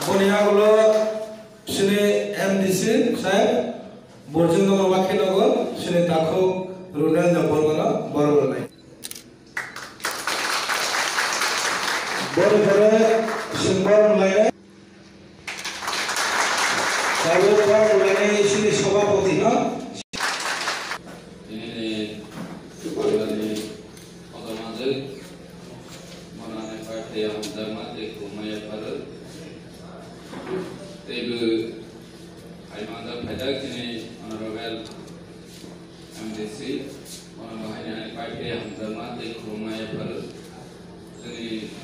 বনিয়াগুলো sini MDC saya borjong nomor wakil logo sini takho rundan jabor gono borobor lai bor bore simbol mulai saya bor mulai sini sabapati no ini dari otomatis mana partai yang termasuk kumaya pada Table Haimanda Padak ini honorable MDC honorable hanya partai yang termasuk kumaya pada ini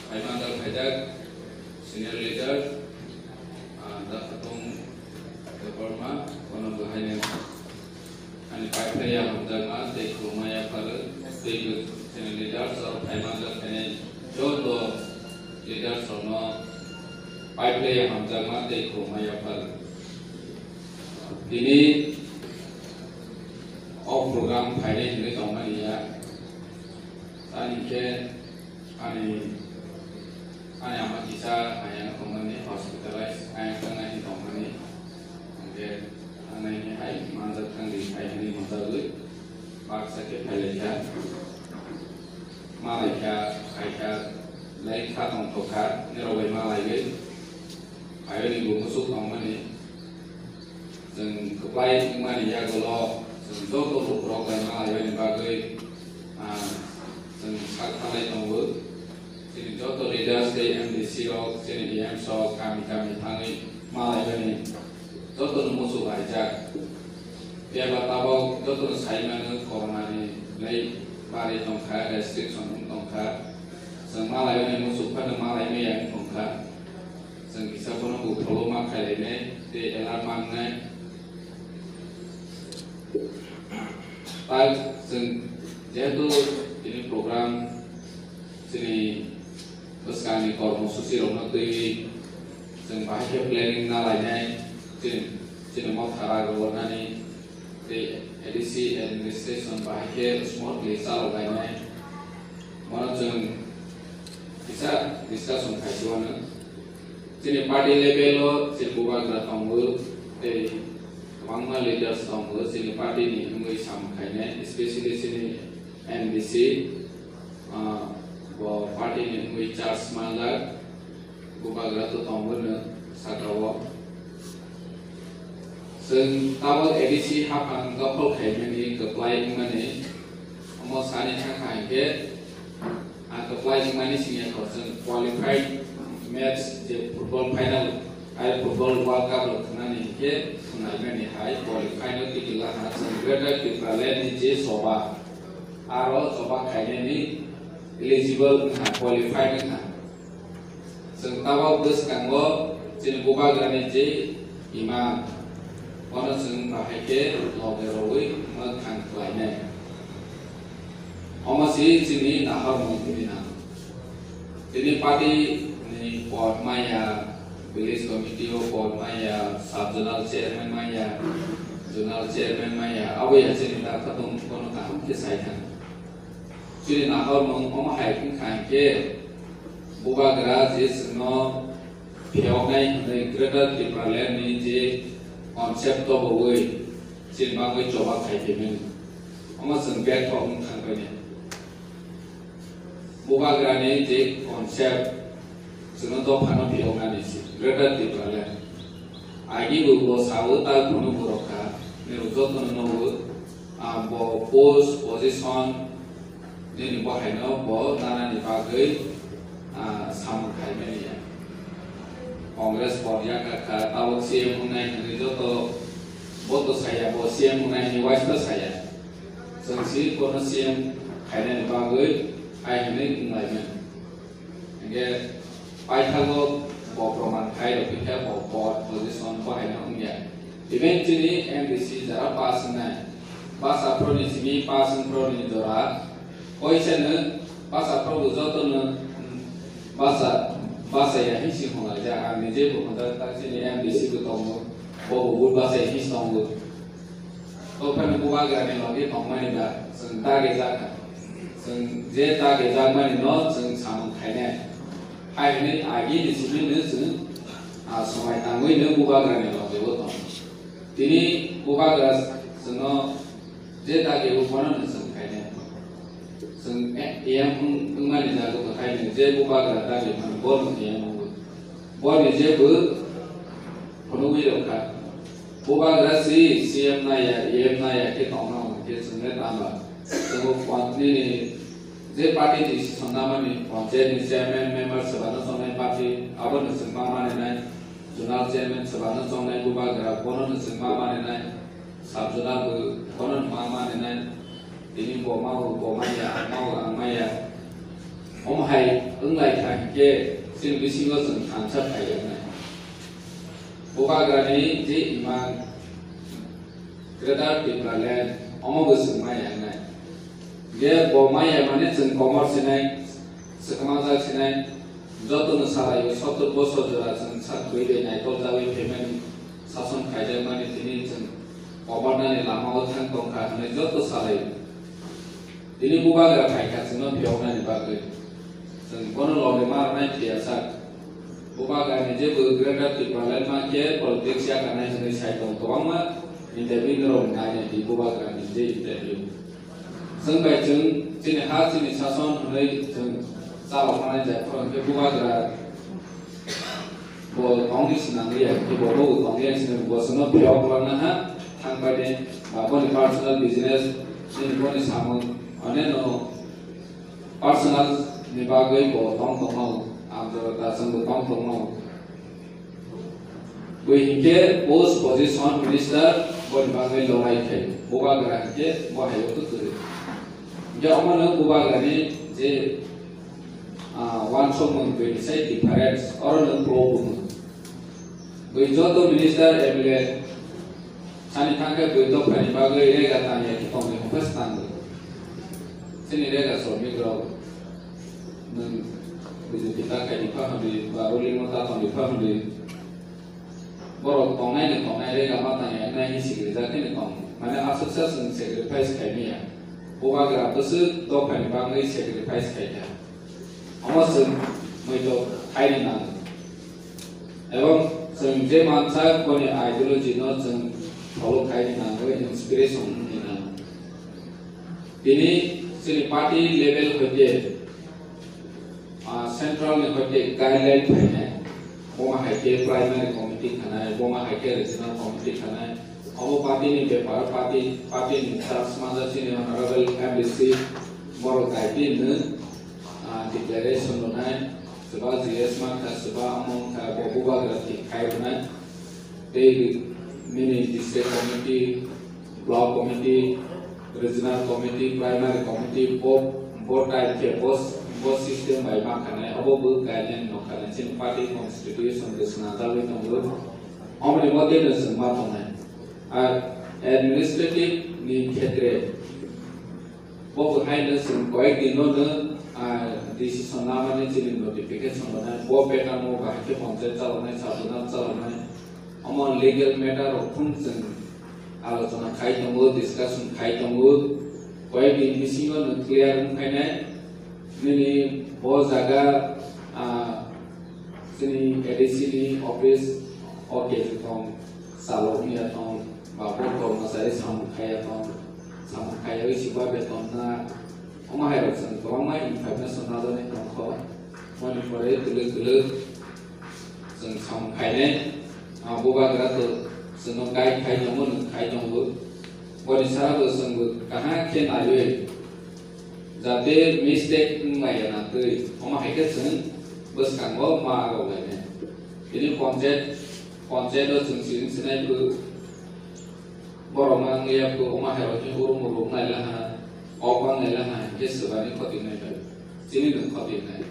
Haimanda Padak senior leader Dapatung Deparma honorable hanya partai yang termasuk kumaya pada table senior leaders of Haimanda Padak jodoh leaders sama partai yang hamzah de kumaya pal ini program finance ini tahun ini ya tadi ke ani amat kisah ayah tahun ini hospitalized ayah tengah ini tahun ini oke anak ini hai mandat kan di hai ini mandat lu maksa ke Malaysia ayah lain katong tokat ni rawai Malaysia ayo ni gua masuk nama ni, dan keplain kemana ya kalau sentuh tu program ayo ni bagai, dan sakit tahu, sini jodoh leaders dari MDC log, sini DM so kami tangi Malaysia ni, jodoh masuk aja, dia bertahu jodoh saya mana corona ni, lagi bari tongkat restriction tongkat, dan Malaysia ni masuk pada Malaysia ni yang tongkat. Sang kisah pun aku perlu makan ini di alam mana, tak sang jatuh ini program sini berskani kormosusi orang tu sang bahaya planning nalanya sini mau thara guna ni di edisi administration bahaya smart lisa orangnya mana sang bisa discuss kajian sini party level lo sini bukan gerak tangguh dari mangga leaders tangguh sini party ni mungkin sama kayaknya especially sini MDC bahwa party ni mungkin Charles Mangga bukan gerak tu tangguh ne sakawa sen tahu edisi hapan couple kayaknya ni keplain mana ni mau sani cakap ke keplain mana sini kau sen qualified match the football final ay football world cup lo kana ni ke sunai ni high qualify no tikila ha sangreda tikale ni je soba aro soba khaine ni eligible na qualify na sentawa bus kango jin boba grane je imam ona sung bahai ke logeroi ma khan klaine omasi jini nahar mungkina ini party Port Maya, Village Committee of Port Maya, Sub-Zonal Chairman Maya, Zonal Chairman Maya, awak yang sini tak ketemu kono kaham ke saya. Jadi nak orang hai kan ke, buka gerak je no, pihaknya ni kereta di Perlen ni je konsep tu bagai, jadi bagai coba kai kemen, orang sengket orang kan kene. Buka gerak ni je konsep Senang tu pano pihak ni sih, kereta di Perlen. Agi gua sahaja tak guna berokat, ni ujuk tu nunggu, bawa pos, position, ni bawa hena, bawa nana ni pakai, sama kaya ni ya. Kongres Korea kakak tahu CM munai ni tu boto saya, bawa CM munai ni wajib saya. Sengsi kono CM kaya ni pakai, kaya ni mulai ni. Enggak. Pai kalau bawa proman kaya lebih kaya bawa board position bawa hanya umnya. Eventually MDC jara pas na, pas apro ni sini pas apro ni dora, koi sana pas apro buzo na pas ya hisi hona ja kami je bukan tak sini MDC tu tahu bawa buat pas ya hisi tahu. Kau kan buat gak ni lagi tahu mana dah, sentak kita, je tak kita mana no, sama kaya. Hai ni agi di sini ni samai tangui ne bubagra ne lo dewo ton tini bubagra seno je ta ge bubagra ne seng kai ne seng em ngani da ko kai ne je bubagra ta ge man bon ne mo bon ne je bu kono wi lo ka bubagra si cm na ya em na ya ke tong na ke seng ne ta ba so kwan ni J party decision नामानि पंचायत नि chairman member सभानो संनाय पार्टी आबोनो जों मा मानिनाय जुनार चेयरमैन सभानो संनाय बुबाग्रा कोनो जों मा मानिनाय साब जुनारबो कोनो मा मानिनाय दिनि बमाया मावो आमाया हमहाय ओंलाय थांके जों बिसिङो जों थांसा थायनाय बुबाग्रानि जे इमान ग्रेटार पिपलालेन अमबो जों मायानाय dia bomaya mane jeng commerce sinai sekamang sinai joto no salayo 70 বছর jora jeng sakui de nai tol jawi payment sason khaide mane tini jeng obarnani lamao thang tongkha ne joto salayo tini bubagra khaika jeng biawnani bagai jeng kono lode marnai biasa bubagra ni je greater people ma ke politics ya kana jeng sai tong tawama interview ro ngai di bubagra ni je interview जों बायजों दिनै हा दिनै सासन होनै जों जाबाव थानाय जायफोर बे बुबाग्रा बो गावनि सिनांगैया बे बबो गावनि सिनांगै बसनो बियाव खालामनो हा थांबाय दे बाबोनि पार्सोनेल बिजनेस जों बनि सामो अने न पार्सोनेल नि बागै बो दं दङ आमदो दा जों दं दङ बै हिके पोस्ट पोजिशन मिनिस्टार बनि बागै लड़ाई थायो बुबाग्रा के बहायो तो करे dia omano bubagra ni je one song mon be sai difference or no problem be joto minister emle sani thangka be do phani bagai re ga ta ne ki tong ne first tang sini re ga so mi gro nun be kita ka ni pa handi ba roli mo ta tong ni pa handi boro tong nai re ga ma ta ne na hi sig re ja ke ni tong mane association sacrifice kai ni ya bubagra besu dopan bangai sacrifice kaita amasung moito haini nang ebong sung je mansa kone ideology no sung follow haini nang we inspiration ni nang ini sini party level hoje central ne hoje guideline thane boma haike primary committee khana boma haike regional committee khana अब पार्टी नि व्यापार पार्टी नि समाज सिने होनरेबल एमबीसी मरो काइपि न डिक्लेरेशन बनाय सभा जीएस मा का सभा अमों का बुबाग्रा की खाइबना ते mini district committee block committee regional committee primary committee board type के बोस सिस्टम बाय मा खाने अब बो गाइडलाइन न खाने सिन पार्टी कॉन्स्टिट्यूशन के सना दावे तंगो हमरे मध्य न समा तंगै administrative ni क्षेत्र वो है न सिम कोई दिनों न decision नामने जिले notification होना है वो पेटा मो बाहर के पंचायत चलाने साधना चलाने अमन legal matter of function आलोचना खाई तंगो discussion खाई तंगो कोई दिन मिसिंग न clear उनखाने निनी बहुत जगह सिनी एडिसी ऑफिस और केस तंग सालोनिया तंग बाबो को मसाले सामुखाया इ सिबा बेतन ना अमाहाय रसन तो अमाय इनफरमेशन ना दने तंखो मनि परे तुले जों सामुखायने बुबाग्रा तो जों गाय खाय नमन खाय दंबो बनि साराबो जोंबो काहा के नायो जाते मिस्टेक माया ना तै अमाहाय के जों बसखांगो मा गावलायने बिनि पंचायत जों सिनायबो borong ang iya ko umahero ki urung urung nai laha opang nai laha ke sebani khoti nai ba sini dun khoti nai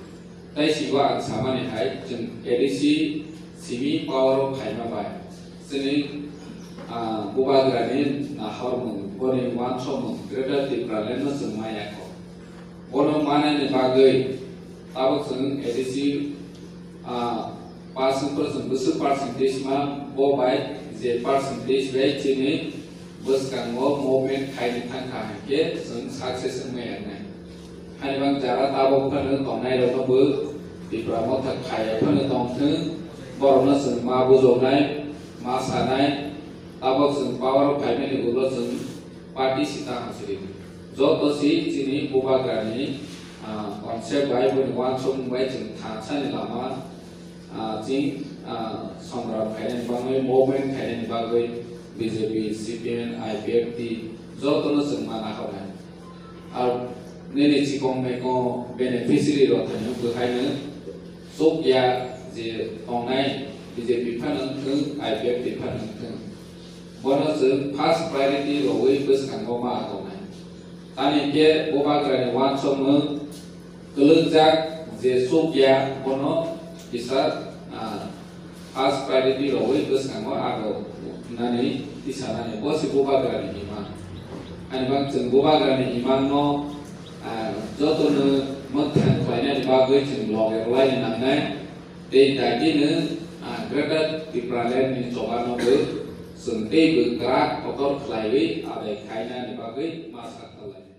tai siwa ang samani hai jeng edisi simi power khai ma ba sini bubagra ni na hormon boni wan somon greater difference no semaya ko bono mana ni bagai tabok seng edisi percentage ma bo bai je percentage bai chini bus kanggo movement खायनि थांखा के जों सक्सेस मैयाने हानिबां जारा ताबो फनो दंनाय रबो दिफ्रा मथा खाया फनो दंथो बर'नो जों मा बुजौनाय मा सानाय ताबक जों पावार फाइमेनि उलो जों पार्टी सिता हासिरि जतोसि जिनि बुबाग्रानि कनसेप्ट बाय बनि वानसम बाय जों थासानि लामा जिं संग्राम खायनायनि बागै मुभमेन्ट खायनायनि बागै बीजेपी सीपीएम आईपीएफटी जतोनो जों माना हरनाय आरो नेनि चिकं मेको बेनिफिशियरि रथायनो बहायनो सकिया जे थांनाय बीजेपी फानों आईपीएफटी फानों बनो जों फार्स्ट प्रायोरिटी रवै गोसोखांगौ मा आगौनाय तानि के बुबाग्रानि वानसम गलजाक जे सकिया बनो बिसा फार्स्ट प्रायोरिटी रवै गोसोखांगौ आगौ नानै दिसानानै बसि बुबाग्रानि इमान आनिबां जों बुबाग्रानि इमान न जतोनो मोगथां खालायनायनि बागै जों लगेरलायनो नांनाय दै दागिनो ग्रेटार त्रिपुरालेण्डनि जगानोबो जों दैबो ग्राक अटर खालायै आदाय खायनायनि बागै मा साखालाय